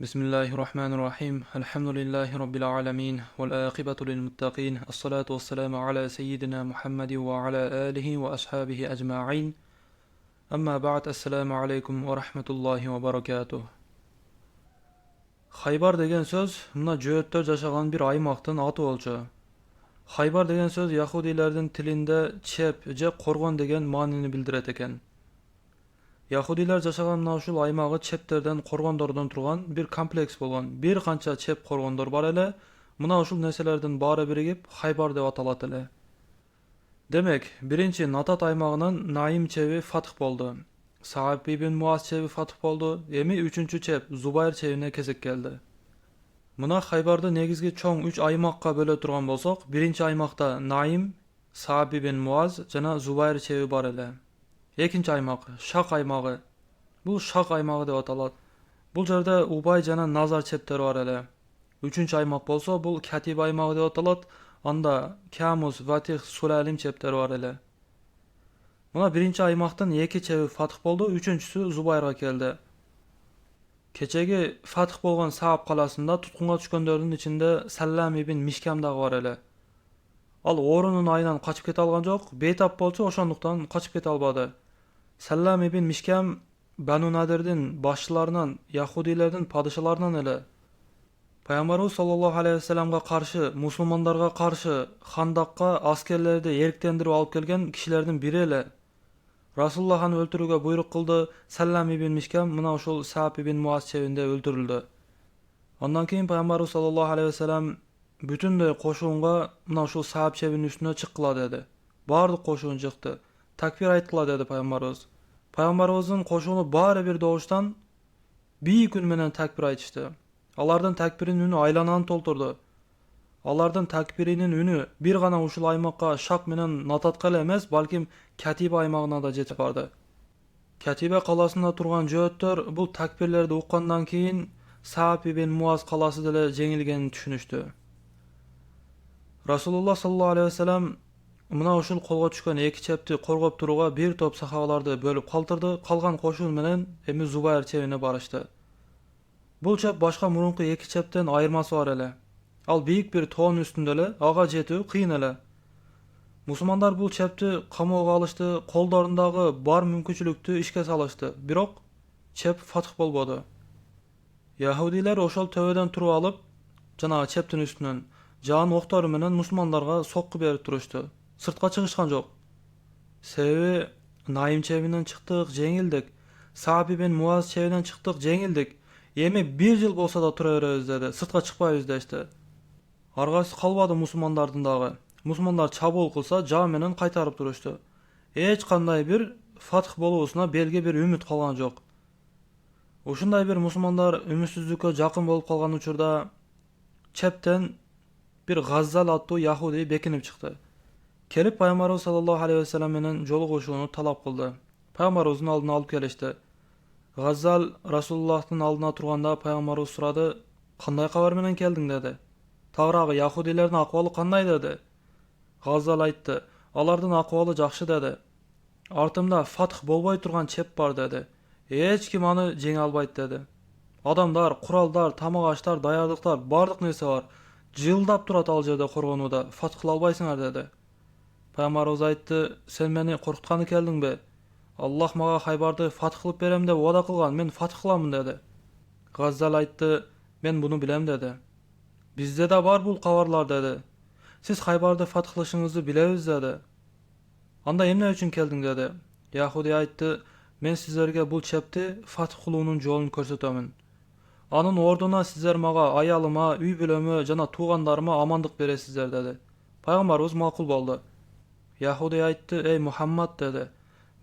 Bismillahirrahmanirrahim. Elhamdülillahi Rabbil alemin. Vel âkibatu lil muttaqin. Esselatu vesselamu ala seyyidina Muhammedin ve ala alihi ve ashabihi ecma'in. Amma ba'd. Esselamu aleyküm ve rahmetullahi ve berekatuh. Haybar деген söz mına Jöötler жашаган bir aymaqtın adı bolçu. Haybar деген söz Yahudilerдің tilinde çep je korgon деген manini bildiret eken. Yahudiler жашаган мына ушул аймагы чептерден, коргондордон турган bir комплекс болгон. Bir канча чеп коргондор бар эле. Мына ушул нерселердин баары биригип Хайбар деп аталат эле. Демек, биринчи Натат аймагынан Наим чеби фатх болду. Сааб ибн Муаз чеби фатх болду. Эми үчүнчү чеп Зубайр чебине кезек келди. Мына Хайбарды негизги чоң 3 аймакка бөлө турган болсок, биринчи аймакта Наим, Сааб ибн Муаз жана Зубайр чеби бар эле. Экинчи аймак Шак аймагы. Бул Шак аймагы деп аталат. Бул жерде Убай жана Назар чептери бар эле. Үчүнчү аймак болсо бул Катиб аймагы деп аталат. Анда Камус, Ватих, Сулалим чептери бар эле. Мына биринчи аймактын эки чеби фатх болду, үчүнчүсү Зубайрга келди. Кечеги фатх болгон Сааб каласында туткунга түшкөндөрдүн ичинде Саллам ибн Мишкам дагы бар эле. Ал орунун айынан качып кете алган жок, бейтап болчу, ошондуктан качып кете албады. Саллам ибн Мишкам Бану Надирдин башчыларынан, Яхудилердин падышаларынан эле. Пайгамбарыбыз саллаллаху алейхи вассаламга каршы, мусулмандарга каршы Хандакка аскерлерди эриктендирип алып келген кишилердин бири эле. Расулуллах аны өлтүрүүгө буйрук кылды. Саллам ибн Мишкам мына ушул Сааб ибн Муаз чебинде өлтүрүлдү. Андан кийин Пайгамбарыбыз саллаллаху алейхи вассалам бүтүндөй кошуунга мына ушул Сааб чебинин үстүнө чыккыла деди. Баардык кошуун чыкты. Такбир айткыла деди Пайгамбарыбыз. Пайгамбарыбыздын кошууну баары бир добуштан бийик үн менен такбир айтышты. Алардын такбиринин үнү айлананы толтурду. Алардын такбиринин үнү бир гана ушул аймакка Шак менен Нататка эле эмес, балким Катиба аймагына да жетип барды. Катиба каласында турган жөөттөр бул такбирлерди уккандан кийин Сааб ибн Муаз каласы деле жеңилгенин түшүнүштү. Расулуллах саллаллаху алейхи вассалам мына ушул колго түшкөн эки чепти коргоп турууга бир топ сахабаларды бөлүп калтырды. Калган кошун менен эми Зубайр чебине барышты. Бул чеп башка мурунку эки чептен айырмасы бар эле. Ал бийик бир тоонун үстүндө эле, ага жетүү кыйын эле. Мусулмандар бул чепти камоого алышты, колдорундагы бар мүмкүнчүлүктү ишке салышты. Бирок чеп фатх болбоду. Яхудилер ошол төбөдөн туруп алып, жанагы чептин үстүнөн жаан октору менен мусулмандарга сокку берип турушту. Сыртка чыгышкан жок. Себеби Наим чебинен чыктык, жеңилдик. Сааб ибн Муаз чебинен чыктык, жеңилдик. Эми бир жыл болсо да тура беребиз деди. Сыртка чыкпайбыз дешти. Аргасы калбады мусулмандардын дагы. Мусулмандар чабуул кылса, жаа менен кайтарып турушту. Эч кандай бир фатх болуусуна белги бир үмүт калган жок. Ушундай бир мусулмандар үмүтсүздүккө жакын болуп калган учурда чептен бир Газзал аттуу яхуди бекинип чыкты. Келип Пайгамбарыбыз саллаллаху алейхи вассалам менен жолугушууну талап кылды. Пайгамбарыбыздын алдына алып келишти. Газзал Расулуллахтын алдына турганда Пайгамбарыбыз сурады: "Кандай кабар менен келдиң?" деди. Тагыраагы яхудилердин акыбалы кандай деди. Газзал айтты: "Алардын акыбалы жакшы" деди. "Артымда фатх болбой турган чеп бар" деди. "Эч ким аны жеңе албайт" деди. "Адамдар, куралдар, тамак аштар, даярдыктар, бардык нерсе бар. Жылдап турат ал жерде коргонууда, фатх кыла албайсыңар" деди. Пайгамбарыбыз айтты: "Сен мени коркутканы келдиңби? Аллах мага Хайбарды фатх кылып берем деп вада кылган, мен фатх кыламын" деди. Газзал айтты: "Мен буну билем" деди. "Бизде да бар бул кабарлар" деди. "Сиз Хайбарды фатх кылышыңызды билебиз" деди. "Анда эмне үчүн келдиң" деди. Яхуди айтты: "Мен сиздерге бул чепти фатх кылуунун жолун көрсөтөмүн. Анын ордуна сиздер мага аялыма, үй бүлөмө жана туугандарыма амандык бересиздер" деди. Пайгамбарыбыз макул болду. Яхуди айтты: "Эй Мухаммад" деди.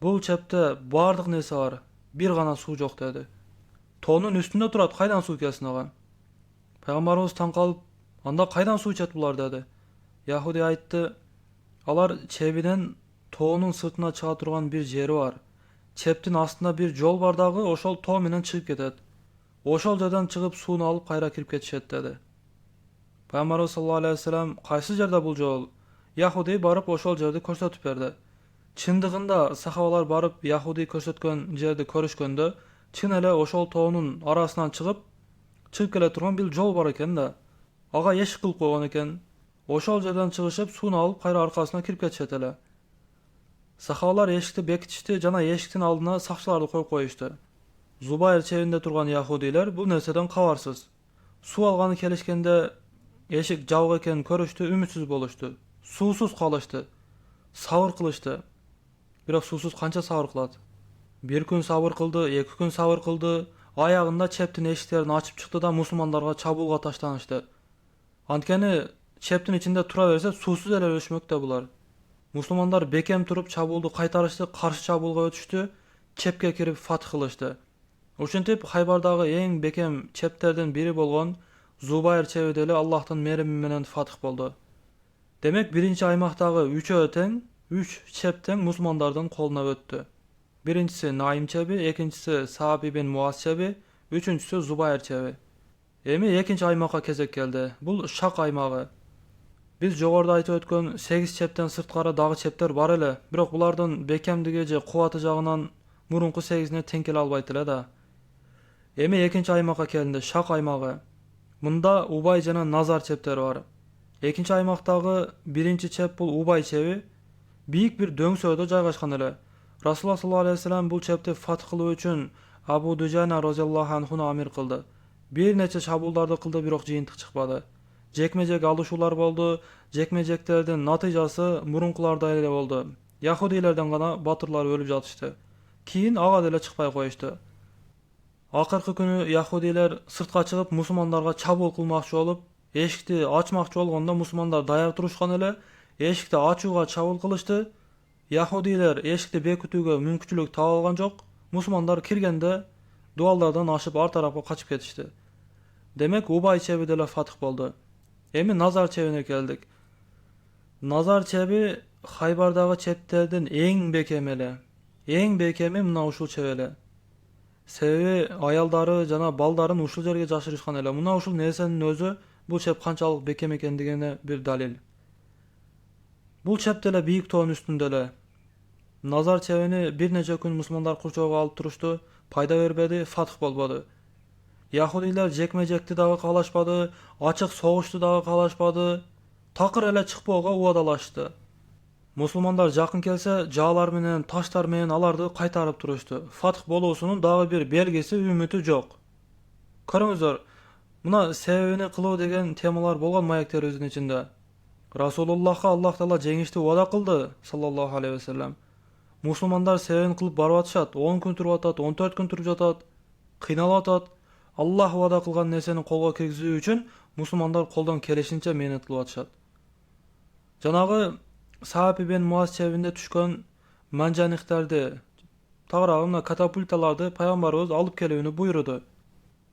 "Бул чепте бардык нерсе бар, бир гана суу жок" деди. "Тоонун үстүндө турат, кайдан суу келсин ага?" Пайгамбарыбыз таң калып: "Анда кайдан суу ичет булар" деди. Яхуди айтты: "Алар чебинен тоонун сыртына чыга турган бир жери бар. Чептин астында бир жол бар дагы, ошол тоо менен чыгып кетет. Ошол жерден чыгып сууну алып кайра кирип кетишет" деди. Пайгамбарыбыз саллаллаху алейхи вассалам: "Кайсы жерде бул жол?" Яхуди барып ошол жерди көрсөтүп берди. Чындыгында сахабалар барып Яхуди көрсөткөн жерди көрүшкөндө, чын эле ошол тоонун арасынан чыгып, чыгып келе турган бир жол бар экен да. Ага эшик кылып койгон экен. Ошол жерден чыгышып сууну алып кайра аркасына кирип кетишет эле. Сахабалар эшикти бекитишти жана эшиктин алдына сакчыларды коюп коюшту. Зубайр чебинде турган яхудилер бул нерседен кабарсыз. Суу алганы келишкенде эшик жабык экенин көрүштү, үмүтсүз болушту. Суусуз калышты. Сабыр кылышты. Бирок суусуз канча сабыр кылат? Бир күн сабыр кылды, 2 күн сабыр кылды. Аягында чептин эшиктерин ачып чыкты да мусулмандарга чабуулга таштанышты. Анткени чептин ичинде тура берсе суусуз эле өлүшмөк да булар. Мусулмандар бекем туруп чабуулду кайтарышты, каршы чабуулга өтүштү, чепке кирип фатх кылышты. Ошентип Хайбардагы эң бекем чептердин бири болгон Зубайр чеби деле Аллахтын мерими менен фатх болду. Демек биринчи аймактагы 3 чеп тең мусулмандардын колуна өттү. Биринчиси Наим чеби, экинчиси Сааб ибн Муаз чеби, үчүнчүсү Зубайр чеби. Эми экинчи аймакка кезек келди. Бул Шак аймагы. Биз жогоруда айтып өткөн 8 чептен сырткары дагы чептер бар эле, бирок булардын бекемдиги же кубаты жагынан мурунку 8ине тең келе албайт эле да. Эми экинчи аймакка келди, Шак аймагы. Мында Убай жана Назар чептери бар. Экинчи аймактагы биринчи чеп бул Убай чеби, бийик бир дөңсөөдө жайгашкан эле. Расулуллах саллаллаху алейхи ва саллям бул чепти фатх кылуу үчүн Абу Дуджана разияллаху анхуну амир кылды. Бир нече чабуулдарды кылды, бирок жыйынтык чыкпады. Жекме-жек алышуулар болду. Жекме-жектердин натыйжасы мурункулардай эле болду. Яхудилерден гана батырлар өлүп жатышты. Кийин ага деле чыкпай коюшту. Акыркы күнү яхудилер сыртка чыгып мусулмандарга чабуул кылмакчы болуп, эшикти ачмакчы болгондо мусулмандар даяр турушкан эле, эшикти ачууга чабуул кылышты. Яхудилер эшикти бекитүүгө мүмкүнчүлүк таба алган жок. Мусулмандар киргенде дуалдардан ашып ар тарапка качып кетишти. Демек Убай чеби деле фатх болду. Эми Назар чебине келдик. Назар чеби Хайбардагы чептердин эң бекеми эле. Эң бекеми мына ушул чеп эле. Себеби аялдары жана балдарын ушул жерге жашырышкан эле. Мына ушул нерсенин өзү бул чеп канчалык бекем экендигине бир далил. Бул чеп деле бийик тоонун үстүндө эле. Назар чебини бир нече күн мусулмандар курчоого алып турушту, пайда бербеди, фатх болбоду. Яхудилер жекме-жекти дагы каалашпады, ачык согушту дагы каалашпады, такыр эле чыкпоого убадалашты. Мусулмандар жакын келсе, жаалар менен, таштар менен аларды кайтарып турушту. Фатх болуусунун дагы бир белгиси, үмүтү жок. Көрүңүздөр, мына себебини кылуу деген темалар болгон маектерибиздин ичинде. Расулуллахка Аллах Таала жеңишти убада кылды, саллаллаху алейхи ва саллям. Мусулмандар себебин кылып барып атышат, 10 күн туруп атат, 14 күн туруп жатат, кыйналып атат. Аллах убада кылган нерсени колго киргизүү үчүн мусулмандар колдон келишинче мээнет кылып атышат. Жанагы Сааб ибн Муаз чебинде түшкөн манжаниктарди, тагыраагы мына катапульталарды пайгамбарыбыз алып келүүнү буйруду.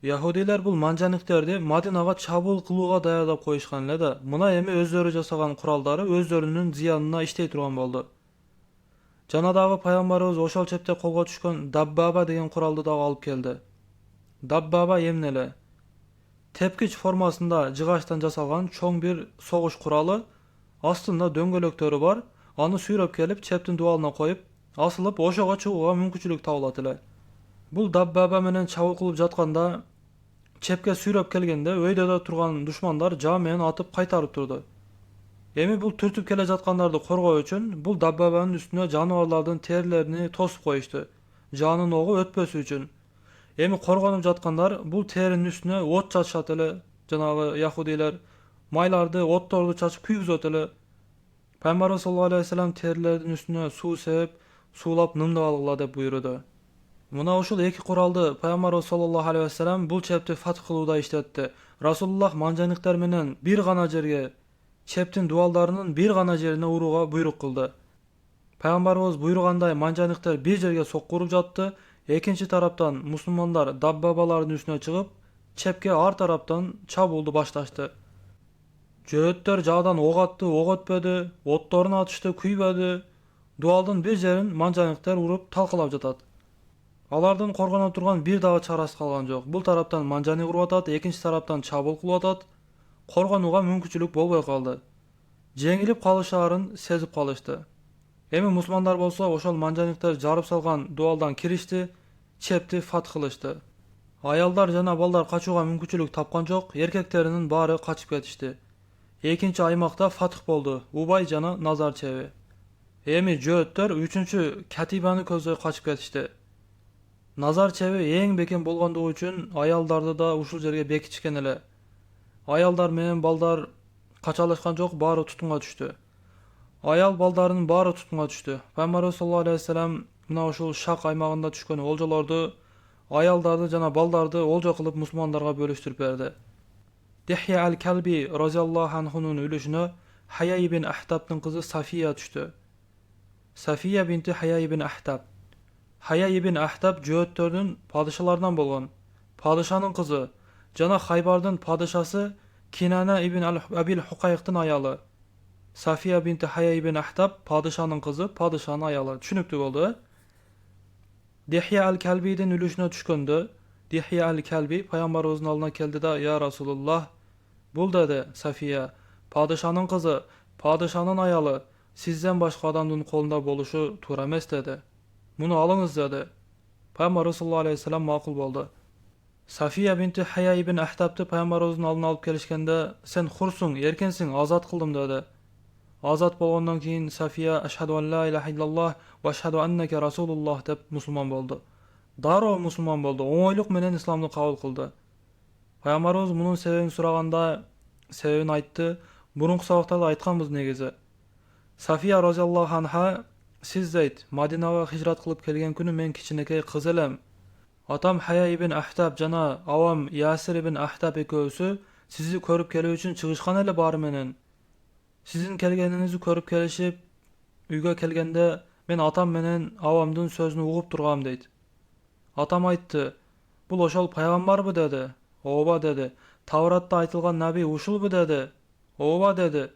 Яхудилер бул манжаниктерди Мадинага чабуул кылууга даярдап коюшкан эле да, мына эми өздөрү жасаган куралдары өздөрүнүн зыянына иштей турган болду. Жана дагы пайгамбарыбыз ошол чепте колго түшкөн Даббаба деген куралды дагы алып келди. Даббаба эмне эле? Тепкич формасында жыгачтан жасалган чоң бир согуш куралы, астында дөңгөлөктөрү бар, аны сүйрөп келип чептин дуалына коюп, асылып ошого чыгууга мүмкүнчүлүк табылат эле. Бул Даббаба менен чабуул кылып жатканда, чепке сүйрөп келгенде өйдөдө турган душмандар жаа менен атып кайтарып турду. Эми бул түртүп келе жаткандарды коргоо үчүн бул Даббабанын үстүнө жаныбарлардын терилерини тосуп коюшту, жаанын огу өтпөсү үчүн. Эми коргонуп жаткандар бул теринин үстүнө от чачышат эле, жанагы яхудилер майларды, отторду чачып күйгүзөт эле. Пайгамбарыбыз саллаллаху алейхи ва саллям терилердин үстүнө суу себеп, суулап нымдап алгыла деп буйруду. Мына ушул эки куралды Пайгамбарыбыз саллаллаху алейхи ва саллям бул чепти фатх кылууда иштетти. Расулуллах манжаниктер менен бир гана жерге, чептин дуалдарынын бир гана жерине урууга буйрук кылды. Пайгамбарыбыз буйругандай манжаниктер бир жерге соккуруп жатты. Экинчи тараптан мусулмандар Даббабалардын үстүнө чыгып, чепке ар тараптан чабуулду башташты. Жөөттөр жаадан ок атты, ок өтпөдү, отторун атышты, күйбөдү. Дуалдын бир жерин манжаниктер уруп талкалап жатат. Алардын коргоно турган бир дагы чарасы калган жок. Бул тараптан манжаник уруп атат, экинчи тараптан чабуул кылып атат. Коргонууга мүмкүнчүлүк болбой калды. Жеңилип калышаарын сезип калышты. Эми мусулмандар болсо ошол манжаниктер жарып салган дуалдан киришти, чепти фатх кылышты. Ayalдар жана балдар качууга мүмкүнчүлүк тапкан жок, эркектеринин баары качып кетишти. Экинчи аймакта фатх болду, Убай жана Назар чеби. Эми жөөттөр үчүнчү катибаны көздөй качып кетишти. Назар чеби эң бекем болгондугу үчүн аялдарды да ушул жерге бекитишкен эле. Аялдар менен балдар качалашкан жок, баары тутумга түштү. Аял балдарынын баары тутумга түштү. Пайгамбарыбыз саллаллаху алейхи вассалам мына ушул Шак аймагында түшкөн олжолорду, аялдарды жана балдарды олжо кылып мусулмандарга бөлүштүрүп берди. Дихья аль-Калби разияллаху анхунун үлүшүнө Хая ибн Ахтабтын кызы Сафия түштү. Сафия бинти Хая ибн Ахтаб. Хая ибн Ахтаб жөөттөрдүн падышаларынан болгон. Падышанын кызы жана Хайбардын падышасы Кинана ибн Абил Хукайктын аялы. Сафия бинти Хая ибн Ахтаб падышанын кызы, падышанын аялы. Түшүнүктүү болду. Дихья аль-Калбидин үлүшүнө түшкөндө, Дихья аль-Калби пайгамбарыбыздын алдына келди да: "Я Расулуллах, бул" деди Сафия, "падышанын кызы, падышанын аялы, сизден башка адамдын колунда болушу туура эмес" деди. "Муну алыңыз" деди. Пайгамбарыбыз саллаллаху алейхи вассалам макул болду. Сафия бинти Хая ибн Ахтабты пайгамбарыбыздын алдына алып келишкенде: "Сен хурсуң, эркинсиң, азат кылдым" деди. Азат болгондон кийин Сафия "Ашхаду ан ла илаха иллаллах ва ашхаду аннака расулуллах" деп мусулман болду. Дароо мусулман болду, оңойлук менен исламды кабыл кылды. Пайгамбарыбыз мунун себебин сураганда себебин айтты. Мурунку сабактарда айтканбыз негизи. Сафия разияллаху анха: "Сиз дейт, Мадинага хижрат кылып келген күнү мен кичинекей кыз элем. Атам Хая ибн Ахтаб жана абам Ясир ибн Ахтаб экөөсү сизди көрүп келүү үчүн чыгышкан эле баары менен. Сиздин келгениңизди көрүп келишип, үйгө келгенде мен атам менен абамдын сөзүн угуп тургам" дейт. Атам айтты: "Бул ошол пайгамбарбы" деди. "Ооба" деди. "Тавратта айтылган наби ушулбу" деди. "Ооба" деди.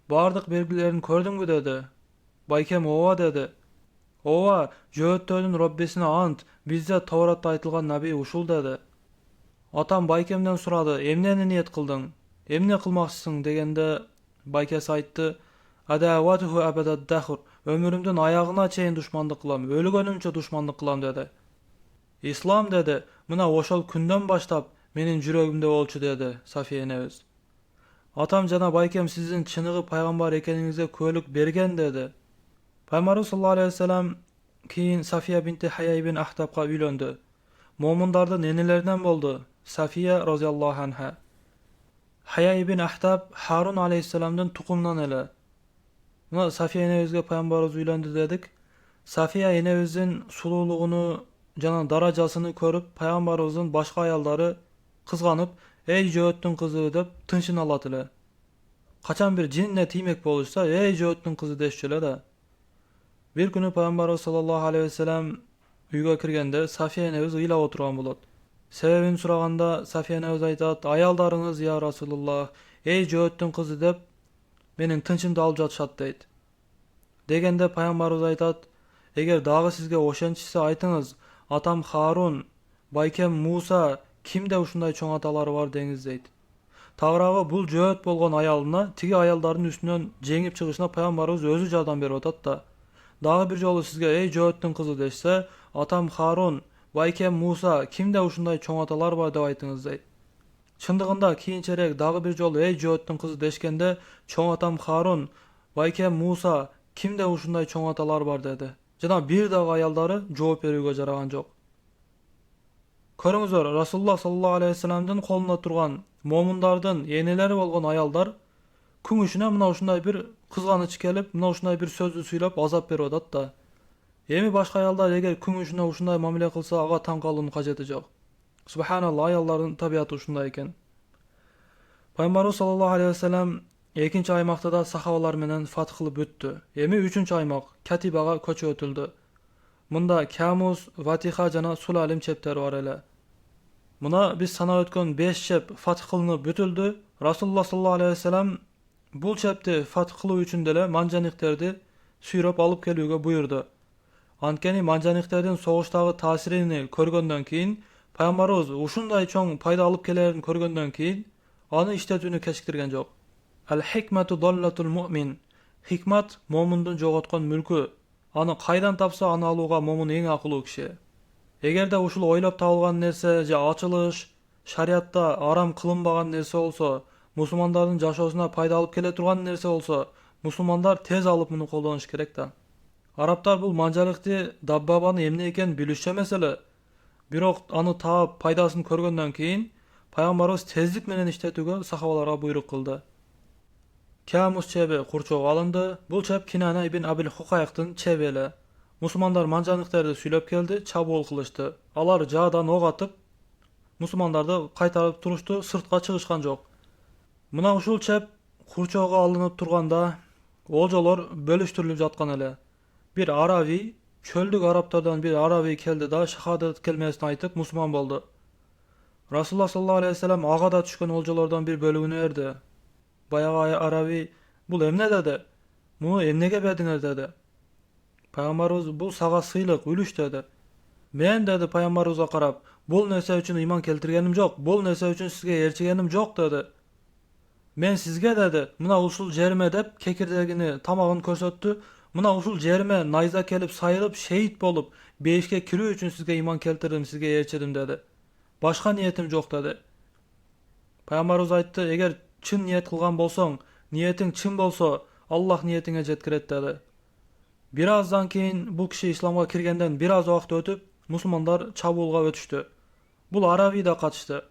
"Бардык белгилерин көрдүңбү" деди. Байкем "Ооба" деди. "Ооба, жөөттөрдүн Роббисине ант, бизде Тавратта айтылган наби ушул" деди. Атам байкемден сурады: "Эмнени ниет кылдың? Эмне кылмакчысың?" дегенде байкеси айтты: "Адаватуху абадад дахр, өмүрүмдүн аягына чейин душмандык кылам, өлгөнүмчө душмандык кылам" деди. "Ислам" деди, "мына ошол күндөн баштап менин жүрөгүмдө болчу" деди Сафия энебиз. "Атам жана байкем сиздин чыныгы пайгамбар экениңизге күбөлүк берген" деди. Пайгамбарыбыз саллаллаху алейхи вассалам кийин Сафия бинти Хая ибн Ахтабга үйлөндү. Момундардын энелеринен болду Сафия разияллаху анха. Хая ибн Ахтаб Харун алейхиссаламдын тукумунан эле. Мына Сафия энебизге пайгамбарыбыз үйлөндү дедик. Сафия энебиздин сулуулугуну жана даражасыны көрүп, пайгамбарыбыздын башка аялдары кызганып, "Эй жөөттүн кызы" деп тынчын алат эле. Качан бир жинине тиймек болушса, "Эй жөөттүн кызы" дешчү эле да. Бир күнү пайгамбарыбыз саллаллаху алейхи вассалам үйгө киргенде Сафия энебиз ыйлап отурган болот. Себебин сураганда Сафия энебиз айтат: "Аялдарыңыз, я Расулуллах, эй жөөттүн кызы" деп менин тынчымды алып жатышат" дейт. Дегенде пайгамбарыбыз айтат: "Эгер дагы сизге ошентишсе айтыңыз, атам Харун, байкем Муса кимде ушундай чоң аталары бар деңиз" дейт. Тагыраагы бул жөөт болгон аялына тиги аялдардын үстүнөн жеңип чыгышына пайгамбарыбыз өзү жардам берип атат да. Дагы бир жолу сизге "Эй жөөттүн кызы" дешсе, атам Харун, байкем Муса кимде ушундай чоң аталар бар деп айтыңыз дейт. Чындыгында кийинчерээк дагы бир жолу "Эй жөөттүн кызы" дешкенде, чоң атам Харун, байкем Муса кимде ушундай чоң аталар бар деди. Жана бир дагы аялдары жооп берүүгө жараган жок. Көрүңүздөр, Расулуллах саллаллаху алейхи вассаламдын колунда турган момундардын энелери болгон аялдар күңүшүнө мына ушундай бир кызганыч келип, мына ушундай бир сөздү сүйлөп азап берип атат да. Эми башка аялдар эгер күңүшүнө ушундай мамиле кылса, ага таң калуунун кажети жок. Субханалла, аялдардын табияты ушундай экен. Пайгамбарыбыз саллаллаху алейхи вассалам экинчи аймакта да сахабалар менен фатх кылып бүттү. Эми үчүнчү аймак Катибага көчүп өтүлдү. Мында Камус, Ватиха жана Сулалим чептери бар эле. Мына биз санап өткөн 5 чеп фатх кылынып бүтүлдү. Расулуллах саллаллаху алейхи вассалам бул чепти фатх кылуу үчүн деле манжаниктерди сүйрөп алып келүүгө буйрду. Анткени манжаниктердин согуштагы таасирини көргөндөн кийин, пайгамбарыбыз ушундай чоң пайда алып келерин көргөндөн кийин, аны иштетүүнү кечиктирген жок. Ал-хикмату даллатул муъмин. Хикмат момундун жоготкон мүлкү. Аны кайдан тапса, аны алууга момун эң акылуу киши. Эгерде ушул ойлоп табылган нерсе же ачылыш шариатта арам кылынбаган нерсе болсо, мусулмандардын жашоосуна пайда алып келе турган нерсе болсо, мусулмандар тез алып муну колдонуш керек да. Арабтар бул манжалыкты, даббабаны эмне экенин билишчү эмес эле. Бирок аны таап пайдасын көргөндөн кийин пайгамбарыбыз тездик менен иштетүүгө сахабаларга буйрук кылды. Камус чеби курчоого алынды. Бул чеп Кинана ибн Абил Хукайктын чеби эле. Мусулмандар манжаныктерди сүйлөп келди, чабуул кылышты. Алар жаадан ок атып, мусулмандарды кайтарып турушту, сыртка чыгышкан жок. Мына ушул чеп курчоого алынып турганда олжолор бөлүштүрүлүп жаткан эле. Bir Aravi, çöldük Araplardan bir Aravi keldi da şahadet kelimesini aytıp Müslüman boldu. Rasulullah sallallahu aleyhi ve sellem ağa da düşkön olculardan bir bölüğünü erdi. Bayağı Aravi, bul emne dedi. Bunu emnege bediner dedi. Peygamberimiz bu sağa sıylık, ülüş dedi. Men dedi Peygamberimize karab, bul nese üçün iman keltirgenim jok, bul nese üçün sizge elçigenim jok dedi. Men sizge dedi, mına usul jerime dep kekirdegini tamagın körsetdi. Mına usul jerime nayza kelip sayılıp şehit bolup beşke kirүү üçün sizge iman keltirdim, sizge elçidim dedi. Başka niyetim jok dedi. Peygamberimiz aytты, eger çın niyet kılgan bolsoň, niyetin çın bolsa Allah niyetine jetkiret dedi. Birazdan keyin bu kişi İslamga kirgenden biraz wagt ötüp musulmanlar çabuulga ötüştü. Bul Arabi da kaçtı.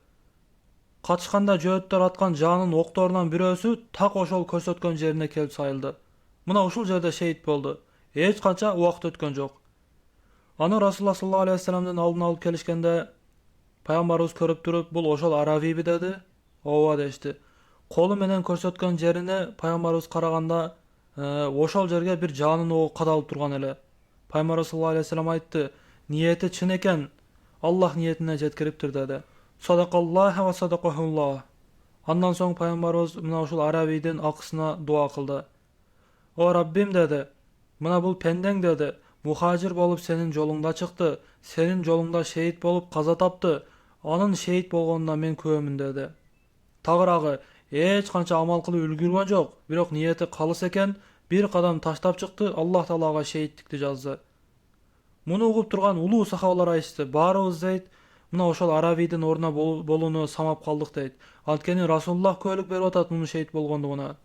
Kaçkanda jööттөр atkan janın oktorundan birөөsü tak oşol körsetken жерине kelip sayıldı. Muna uşul jerde şehit boldu. Hiç kança wagt ötkön jok. Аны Rasulullah sallallahu aleyhi ve sellem'den aldın alıp kelişkende Peygamberimiz körüp durup bul oşol Arabi dedi. Ova deşti. Kolu menen körsetken жерине Peygamberimiz karaganda oşol jerge bir janın oğu kadalıp turgan ele. Peygamberimiz sallallahu aleyhi ve sellem aytты, niyeti çın eken Allah niyetine jetkiriptir dedi. Sadakallah ve sadakahullah. Andan soň Peygamberimiz mına uşul Arabi'den akısına dua kıldı. O Rabbim dedi, mına bul pendeň dedi, muhacir bolup senin jolunda çıktı, senin jolunda şehit bolup kaza taptı, anın şehit bolgonuna men kömün dedi. Tagıragı hiç kança amal kılıp ulgurgan jok, birok niyeti kalыс eken, bir kadam taştap çıktı, Allah Taalaga şehitlikti жазды. Muну ugup turgan uluu sahabalar aytышты, barыбыз дейт, mına oşol Arabi'den oruna bolunu samap kaldık deyt. Antkeni Rasulullah köylük berip atat munu şehit bolgonduguna.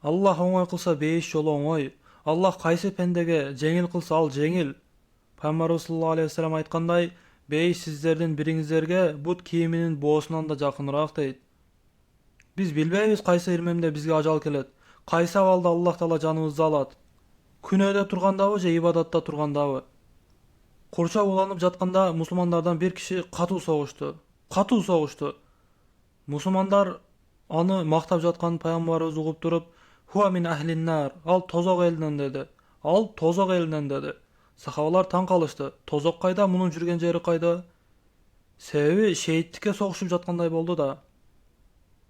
Allah oňoý kılsa beýiş jolu oňoý. Allah kayсы pendege jеңil kılsa al jеңil. Peygamberimiz sallallahu aleyhi ve sellem aytkanday, beýiş sizlerden biriňizlerge but kiyiminin boğusundan da jakynrak deyt. Biz bilbeýiz kayсы irmemde bizge ajal kelet. Kayсы awalda Allah Taala janybızdy alat. Күнөөдө тургандабы же ibadatta turgandabı. Kurça ulanıp jatkanda musulmanlardan bir kişi katуу soguştu. Katуу soguştu. Musulmanlar anı maktap jatkan Peygamberimiz ugup durup, "Huwa min ahlin nar." Al tozok elinden dedi. Al tozok elinden dedi. Sahabalar taң kalıştı. Tozok kayda, munun jürgen jeri kayda? Sebebi şehitlikке soguşup jatkanday boldu da.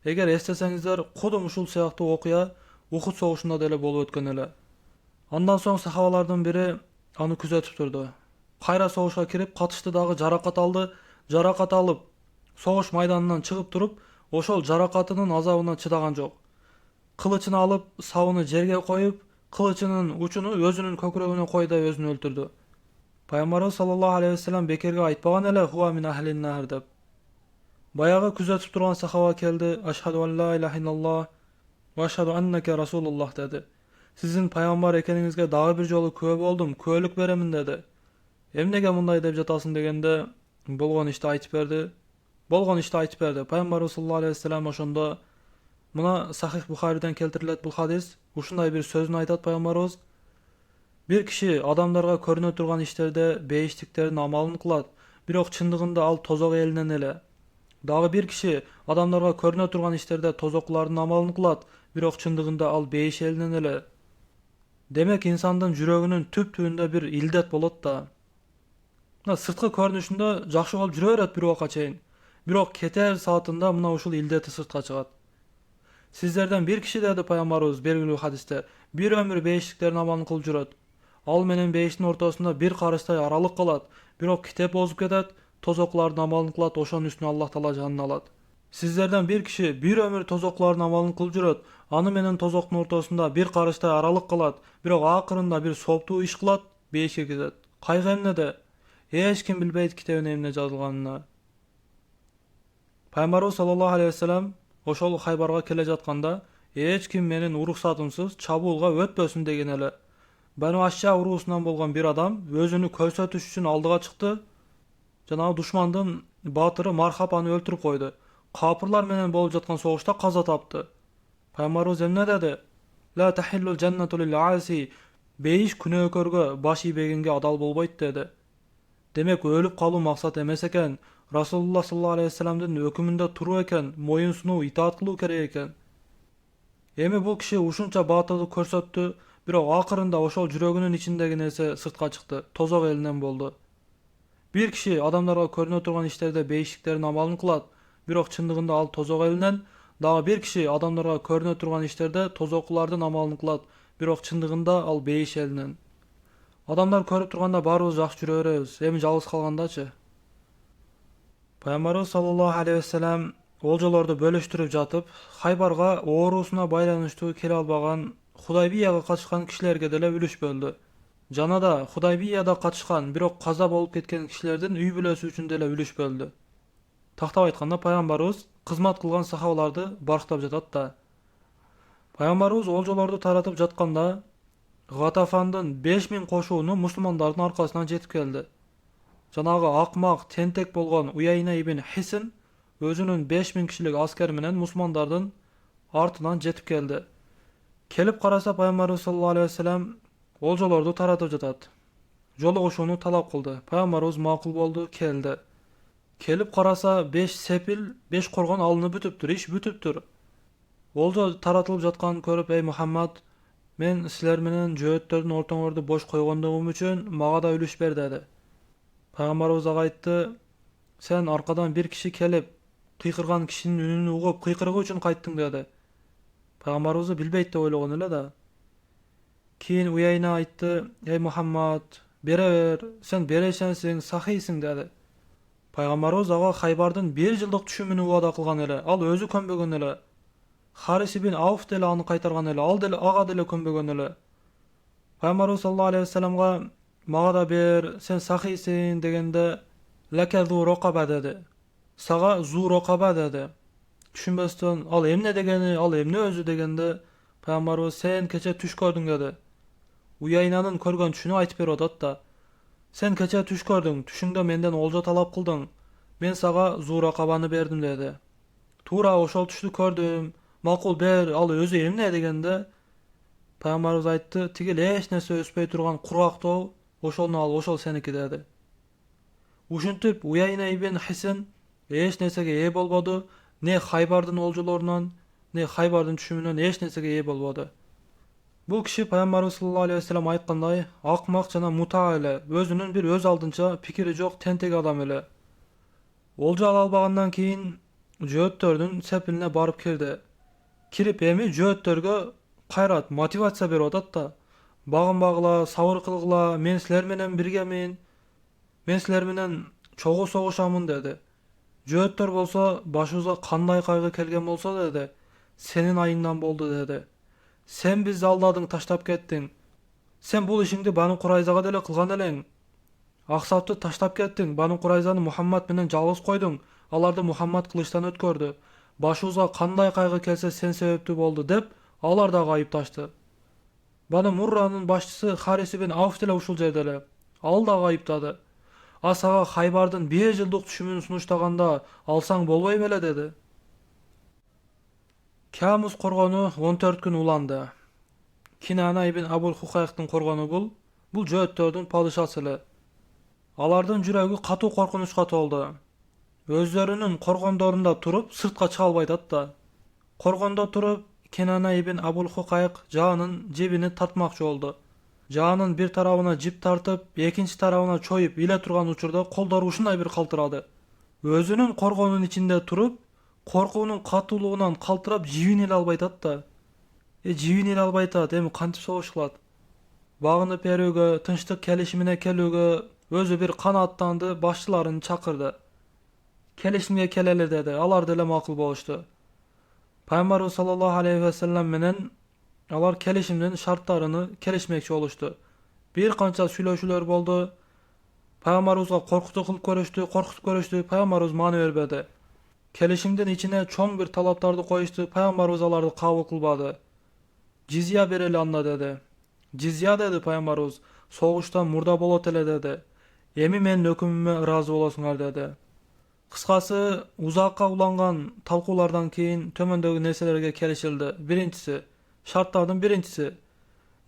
Eger esteseňizler, kudum uşul syakty okuya Uhud soguşunda dele bolup ötken ele. Andan soň sahabalardan biri anı küzetip turdu. Kayra soguşa kirip katıştı dagı jarakat aldı. Jarakat alıp soguş maydanından çıkıp durup oşol jarakatının azabına çıdagan jok. Kılıçını alıp sawını jerge koyup kılıçının uçunu özünün kökregine koyda özünü öldürdü. Peygamberimiz sallallahu aleyhi ve sellem bekerge aytpagan ele huwa min ahlin nar dep. Bayağı küzetip turgan sahaba keldi. Aşhadu en la ilahe illallah ve aşhadu enneke Rasulullah dedi. Sizin peygamber ekeningizge dagı bir jolu köp boldum, köylük beremin dedi. Emnege munday dep jatasın degende bolgon işti aytıp berdi. Bolgon işti aytıp berdi. Peygamberimiz sallallahu aleyhi ve sellem oşonda mına Sahih Buhari'den keltirilet bu hadis. Uşunday bir sözünü aytat Peygamberimiz. Bir kişi adamlarga körüne turgan işlerde beýişliklerin amalını kılat. Birok çındygynda al tozok elinden ele. Dagı bir kişi adamlarga körüne turgan işlerde tozoklarının amalını kılat. Birok çındygynda al beýiş elinden ele. Demek insandın jüreginin tüp-tübünde bir ildet bolat da. Sırtkı körünüşünde jakşı bolup jüre beret bir waka çeyin. Birok keter saatında mına uşul ildeti sırtka çıgat. Sizlerden bir kişi dedi Peygamberimiz belgili hadiste, bir ömür beýişliklerin amalını kılıp jüret. Al menen beýiştin ortasında bir karıştay aralık kalat. Birok kitep bozup ketet, tozoklarının amalını kılat, oşonun üstüne Allah Taala janını alat. Sizlerden bir kişi bir ömür tozoklarının amalını kılıp jüret. Anı menen tozoktun ortasında bir karıştay aralık kalat. Birok akırında bir soptuu iş kılat, beýişe ketet. Kaýgy emnede? Hiç kim bilbeydi kitabın emne жазылганына. Paygambarbыз sallallahu aleyhi ve sellem oşol Haybarga kele jatkanda hiç kim menin uruksatumsuz çabulga ötpösün degen ele. Banu Aşşa urusundan bolgan bir adam özünü körсөтүш үчүн aldıga çıktı. Jana duşmandын batırı Marhapany öldürüp koydu. Kapırlar menen bolup jatkan soguşta kaza taptı. Paygambarbız emne dedi? La tahillul cennetu lil asi. Beyiş күнөөкөргө baş iýbegenge adal bolboýt dedi. Demek ölüp kalуу maksat emes eken, Rasulullah sallallahu aleyhi ve sellem'den ökümünde turu eken, moyun sunu itaat kılуу kerek eken. Emi bu kişi uşunça batırlık körсөттü, birok akırında oşol jürөгünün içindeki nese sırtka çıktı, tozok elinden boldu. Bir kişi adamlarga körünө turgan işlerde beyişliklerin amalını kılat, birok çındığında al tozok elinden, daha bir kişi adamlarga körünө turgan işlerde tozoklulardan amalını kılat, birok çındığında al beyiş elinden. Adamlar körüp turganda barыбыз жакшы жүрө беребиz, эми жалгыз калгандачы? Paygambarbız sallallahu aleyhi ve sellem oljolordu bölüştürüp jatıp, Haybarga oorusuna baylanyştуу kele albagan Hudaybiyaga kaçkan kişilerge dele ülüş böldü. Jana da Hudaybiyada kaçkan birok kaza bolup ketken kişilerden üy bülösü üçin dele ülüş böldü. Taktap aytkanda Paygambarbız kызмат kılgan sahabalardy barktap jatat da. Paygambarbız oljolordu taratıp jatkanda Gatafandın 5000 koşuğunu Müslümanların arkasından jetip geldi. Janagı akmak, tentek bolgan Uyayna ibn Hisin özünün 5000 kişilik asker menen Müslümanların artından jetip geldi. Kelip karasa Paygambarbız sallallahu aleyhi ve sellem oljolordu taratıp jatat. Joluguşууну talap kıldı. Paygambarbız makul boldu, keldi. Kelip karasa 5 sepil, 5 korgon alını bütüptür, iş bütüptür. Oljo taratılıp jatkanын körüp, ey Muhammad, men sizler menen jööttөрдүн ortaňordu boş koygondugum üçin maga da ülüş ber dedi. Paygambarbız aga aytty, sen arkadan bir kişi kelip kıykırgan kişinin ününü ugup kıykırıgı üçin kayttyň dedi. Paygambarbızı bilbeyt dep oylogon ele da. Keyin Uyayna aytty, ey Muhammad, bere ber, sen bereşensiň, sahysyň dedi. Paygambarbız aga Haybardын 1 ýyldyk düşümini wada kılgan ele, al özü kömbegen ele. Haris ibn Avf dele any kaytargan ele, al dele aga dele kömbegen ele. Paygambarbız sallallahu aleyhi ve sellemga maga da ber, sen sahysyň degende leke zu rokaba dedi. Saga zu rokaba dedi. Düşünbesden al emne degeni, al emne özü degende Paygambarbız sen keçe түш gördüň dedi. Uyaynanın körgön düşünü aytyp berodat da. Sen keçe түш gördüň, düşüňde menden olja talap kıldyň. Men saga zu rokabany berdim dedi. Tura oşol düştü kördüm. Makul ber, al özü emne degende Paygambarbız aytty, tigil hiç nerse öspey turgan kurgak dog, oşolnu al, oşol seniki dedi. Uşintiп Uyayna ibn Hisin hiç nersege eýe bolbody, ne Haybardın oljolorundan, ne Haybardın düşümünden hiç nersege eýe bolbody. Bu kişi Paygambarbız sallallahu aleyhi ve sellem aytkanday akmak jana muta ele, özünün bir öz aldınça pikiri jok tentek adam ele. Olja albagandan keyin jööttörдүн sepiline barıp kirdi. Kirip emi jööttörgө kayrat, motivasiya berip atat da. Bagın bagla, sabır kılgıla, men sizler menen birgemin, men sizler menen çoğu soguşamın dedi. Jööttör bolsa başыбызга kanday kaygı kelgen bolsa dedi. Senin ayından boldu dedi. Sen bizi aldadyň, taştap kettiň. Sen bul işiňdi Banu Qurayzaga dele kılgan eleň. Aksapty taştap kettiň, Banu Qurayzany Muhammad menen жалгыз koýduň. Alardy Muhammad kılıçtan ötkördü. Başыбызга kanday kaygı kelse sen sebepli boldu dep, alar da gayıp taştı. Banu Murra'nın başçısı Haris ibn Avf dele uşul jerdele. Al da gayıptadı. Asaga Haybardın 1 ýyldyk düşümünü sunuştaganda alsaň bolboý bele dedi. Kamus korgonu 14 gün ulandı. Kinana ibn Abul Hukayk'tın korgonu bul. Bul jööttörдүн padişasy. Alardын jüregi katu korkunçka toldu. Özlerinin korgondorunda turup sırtka çıka albaydat da. Korgonda turup Kinana ibn Abul Hukayk jağının jebini tartmakçı oldu. Jağının bir tarabına jip tartıp, ekinci tarabına çoyup ile turgan uçurda kolları uşunday bir kaltıradı. Özünün korgonun içinde turup, korkuunun katuluğundan kaltırap jibin ile albaydat da. Jibin ile albaydat, emi kantip soğuş kılat. Bağını peröge, tınçlık kelişimine kelöge, özü bir kanattandı, başçılarını çakırdı. Kelişimge keleler dedi, alar dele makul boluştu. Paygambarbız sallallahu aleyhi ve sellem menen alar kelişimden şartlarını kelişmekçi oluştu. Bir kança süйлöşülөр boldu. Paýgambarybызga korkutu kılıp görüştü, Paýgambarybız many berbedi. Kelişimden içine çoň bir talaptardy koýuşdy, Paýgambarybız alardy kabul kılbady. Jizya bereli anla dedi. Jizya dedi Paýgambarybız, soguşdan murda bolat ele dedi. Emi men hökümüme razı bolasyňar dedi. Kıskası uzakka ulangan talkulardan keyin tömöndögi nerselerge kelişildi. Birinçisi, şartlardan birincisi,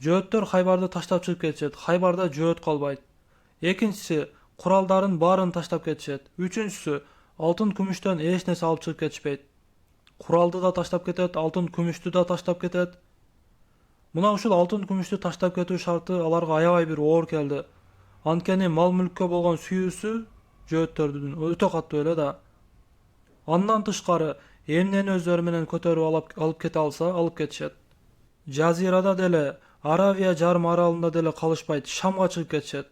jööttör Haybarda taşlap çıkıp ketişet. Haybarda jööt kalbayt. Ekinçisi, kuralların barını taşlap ketişet. Üçüncüsü, altın kümüşten eş nesi alıp çıkıp ketişpeyt. Kuraldı da taşlap ketet, altın kümüştü da taşlap ketet. Muna uşul altın kümüştü taşlap ketүү şartı alarga aябай bir oor keldi. Ankeni mal mülkке bolgan süýүүsü jööttörдүн ötө katты öyle da. Andan tышкары эмнени özleri menen köterip alıp kete alsa alıp ketişet. Jazirada dele, Arabiya jarym aralynda dele kalışpayt, Şamga çıkıp ketişet.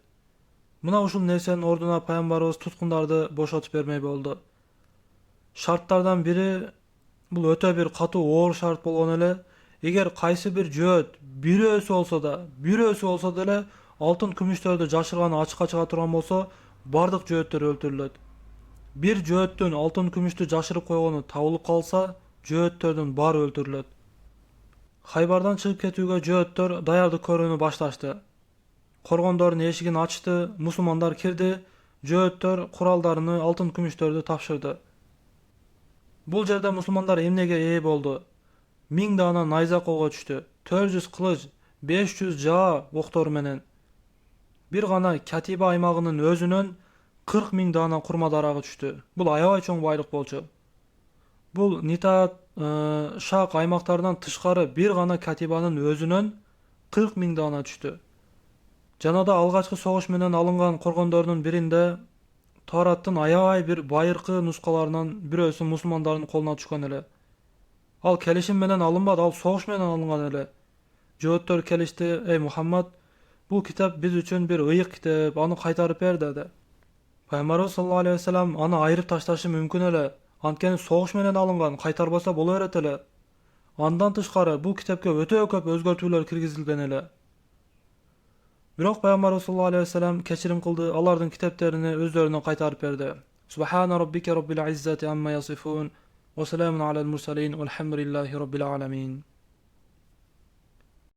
Muna uşul nersenin orduna Paýgambarybız tutkundardy boşatyp bermey boldu. Şartlardan biri bul ötö bir katı oor şart bolgon ele, eger kayсы bir jööt bir ösü bolsa dele altın kümüştördü jaşırgany açыкka çıga turgan bolsa, bardyk jööттөр öldürület. Bir jööttün altın kümüştü jaşırıp koygonu tabılıp kalsa, jööttörдүн bari öldürület. Haybardan çıkıp ketүүgө jööттөр daýardyk körүүnü başlaşdy. Korgondorun eşigini açtı, musulmanlar kirdi, jööttör kurallarını altın kümüştörдү tapşırdı. Bul jerde musulmanlar emnege ee boldu. 1000 dana nayza kolga düştü, 400 kılıç, 500 jaa oktor menen. Bir gana Katiba aymagynyn özünün 40 000 dana kurma daragı düştü. Bul aябай çoň baylyk bolçu. Bul Nitaat şak aymaktardan tышкары bir gana Katibanyň özünün 40 000 dana düştü. Janada algaçkı soguş menen alıngan korgondorunun birinde Tawrattın aябай bir bayırkı nuskalarından birösü musulmanların koluna düşkan ele. Al kelişim menen alınbady, al soguş menen alıngan ele. Jööttör kelişti, ey Muhammad, bu kitap biz üçün bir ıyık kitap, anı kaytarıp ber dedi. Paýgambarybız sallallahu aleyhi ve sellem anı ayırıp taştaşı mümkün ele. Antkeni soguş menen alıngan, kaytarbasa bola beret ele. Andan tышкары bu kitapga ötö köp özgörtүүлөр kirgizilgen ele. Biroq Paýgambarybız sallallahu aleyhi ve sellem keçirim kıldı, alardın kitaplarını özlerine kaytarıp berdi. Subhana rabbike rabbil izzati amma yasifun ve selamun alel mursalin velhamdülillahi rabbil alamin.